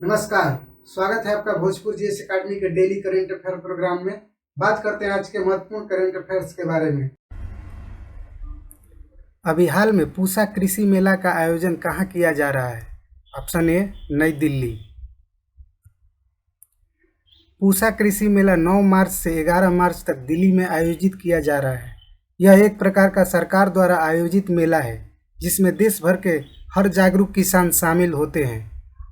नमस्कार। स्वागत है आपका भोजपुर जीएस एकेडमी के डेली करेंट अफेयर प्रोग्राम में। बात करते हैं आज के महत्वपूर्ण करेंट अफेयर्स के बारे में। अभी हाल में पूसा कृषि मेला का आयोजन कहाँ किया जा रहा है? ऑप्शन ए नई दिल्ली। पूसा कृषि मेला 9 मार्च से 11 मार्च तक दिल्ली में आयोजित किया जा रहा है। यह एक प्रकार का सरकार द्वारा आयोजित मेला है जिसमें देश भर के हर जागरूक किसान शामिल होते हैं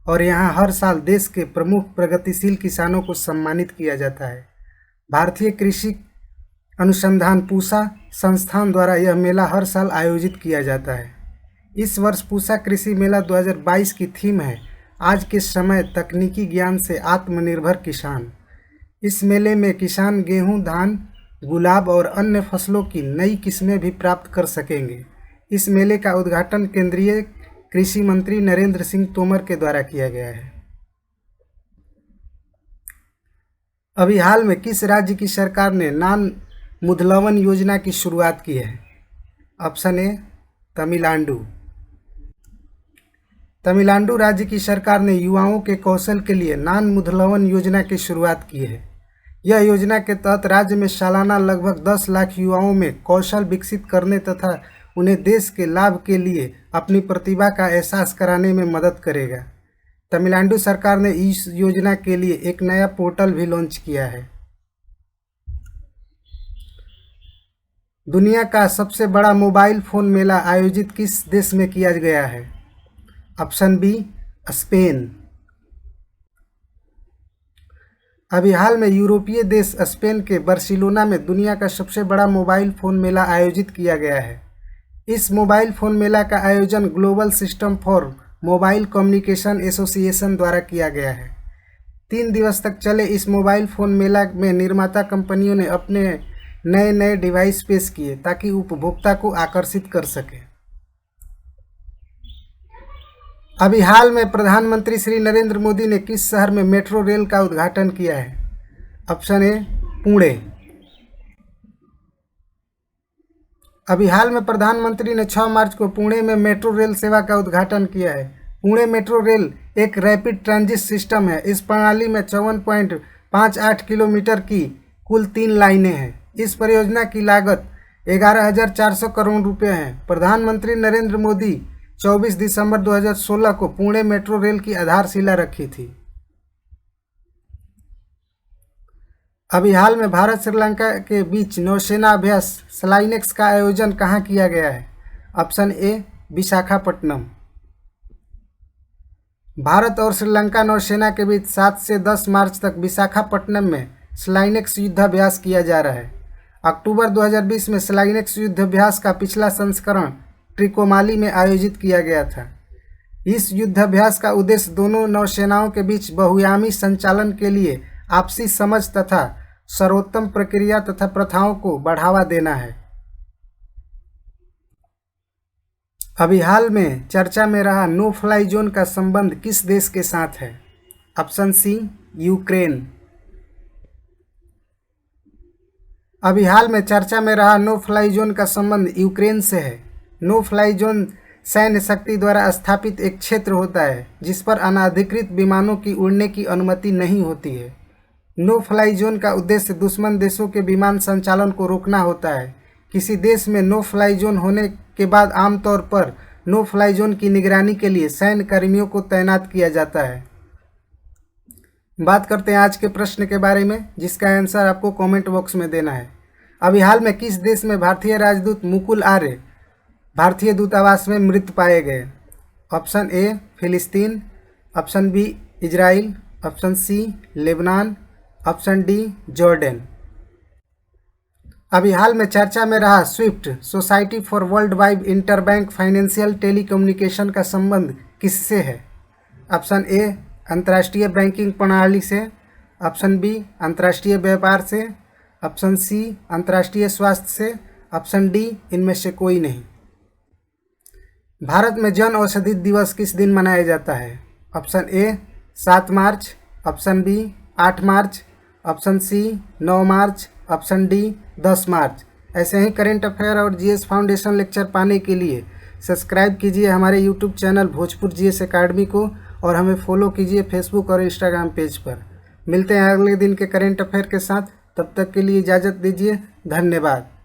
और यहाँ हर साल देश के प्रमुख प्रगतिशील किसानों को सम्मानित किया जाता है। भारतीय कृषि अनुसंधान पूसा संस्थान द्वारा यह मेला हर साल आयोजित किया जाता है। इस वर्ष पूसा कृषि मेला 2022 की थीम है आज के समय तकनीकी ज्ञान से आत्मनिर्भर किसान। इस मेले में किसान गेहूं, धान, गुलाब और अन्य फसलों की नई किस्में भी प्राप्त कर सकेंगे। इस मेले का उद्घाटन केंद्रीय कृषि मंत्री नरेंद्र सिंह तोमर के द्वारा किया गया है। अभी हाल में किस राज्य की सरकार ने नान मुद्लवन योजना की शुरुआत की है? ऑप्शन ए तमिलनाडु। तमिलनाडु राज्य की सरकार ने युवाओं के कौशल के लिए नान मुद्लवन योजना की शुरुआत की है। यह योजना के तहत राज्य में सालाना लगभग 10 लाख युवाओं में कौशल विकसित करने तथा उन्हें देश के लाभ के लिए अपनी प्रतिभा का एहसास कराने में मदद करेगा। तमिलनाडु सरकार ने इस योजना के लिए एक नया पोर्टल भी लॉन्च किया है। दुनिया का सबसे बड़ा मोबाइल फ़ोन मेला आयोजित किस देश में किया गया है? Option B Spain. अभी हाल में यूरोपीय देश स्पेन के बार्सिलोना में दुनिया का सबसे बड़ा मोबाइल फ़ोन मेला आयोजित किया गया है। इस मोबाइल फ़ोन मेला का आयोजन global system for mobile communication association द्वारा किया गया है। 3 दिवस तक चले इस मोबाइल फ़ोन मेला में निर्माता कंपनियों ने अपने नए नए डिवाइस पेश किए ताकि उपभोक्ता को आकर्षित कर सके। अभी हाल में प्रधानमंत्री श्री नरेंद्र मोदी ने किस शहर में मेट्रो रेल का उद्घाटन किया है? ऑप्शन ए पुणे। अभी हाल में प्रधानमंत्री ने 6 मार्च को पुणे में मेट्रो रेल सेवा का उद्घाटन किया है। पुणे मेट्रो रेल एक रैपिड ट्रांजिट सिस्टम है। इस प्रणाली में 54.58 किलोमीटर की कुल 3 लाइनें हैं। इस परियोजना की लागत 11,400 करोड़ रुपये है। प्रधानमंत्री नरेंद्र मोदी 24 दिसंबर 2016 को पुणे मेट्रो रेल की आधारशिला रखी थी। अभी हाल में भारत श्रीलंका के बीच नौसेना अभ्यास स्लाइनेक्स का आयोजन कहाँ किया गया है? ऑप्शन ए विशाखापट्टनम। भारत और श्रीलंका नौसेना के बीच 7 से 10 मार्च तक विशाखापट्टनम में स्लाइनेक्स युद्धाभ्यास किया जा रहा है। अक्टूबर 2020 में स्लाइनेक्स युद्धाभ्यास का पिछला संस्करण ट्रिकोमाली में आयोजित किया गया था। इस युद्धाभ्यास का उद्देश्य दोनों नौसेनाओं के बीच बहुआयामी संचालन के लिए आपसी समझ तथा सर्वोत्तम प्रक्रिया तथा प्रथाओं को बढ़ावा देना है। अभी हाल में चर्चा में रहा नो फ्लाई जोन का संबंध किस देश के साथ है? Option C Ukraine. अभी हाल में चर्चा में रहा नो फ्लाई जोन का संबंध यूक्रेन से है। नो फ्लाई जोन सैन्य शक्ति द्वारा स्थापित एक क्षेत्र होता है जिस पर अनाधिकृत विमानों की उड़ने की अनुमति नहीं होती है। नो फ्लाई जोन का उद्देश्य दुश्मन देशों के विमान संचालन को रोकना होता है। किसी देश में नो फ्लाई जोन होने के बाद आमतौर पर नो फ्लाई जोन की निगरानी के लिए सैन्य कर्मियों को तैनात किया जाता है। बात करते हैं आज के प्रश्न के बारे में जिसका आंसर आपको कमेंट बॉक्स में देना है। अभी हाल में किस देश में भारतीय राजदूत मुकुल आर्य भारतीय दूतावास में मृत पाए गए? ऑप्शन ए फिलिस्तीन, option B Israel, option C Lebanon, option D Jordan. अभी हाल में चर्चा में रहा SWIFT Society for World Wide Interbank Financial Telecommunication का संबंध किससे है? ऑप्शन ए अंतर्राष्ट्रीय बैंकिंग प्रणाली से, ऑप्शन बी अंतर्राष्ट्रीय व्यापार से, ऑप्शन सी अंतर्राष्ट्रीय स्वास्थ्य से, ऑप्शन डी इनमें से कोई नहीं। भारत में जन औषधि दिवस किस दिन मनाया जाता है? Option A 7 March, option B 8 March, option C 9 March, option D 10 March. ऐसे ही करेंट अफेयर और जीएस फाउंडेशन लेक्चर पाने के लिए सब्सक्राइब कीजिए हमारे YouTube channel Bhojpur GS academy को और हमें फॉलो कीजिए फेसबुक और इंस्टाग्राम पेज पर। मिलते हैं अगले दिन के करेंट अफेयर के साथ, तब तक के लिए इजाज़त दीजिए। धन्यवाद।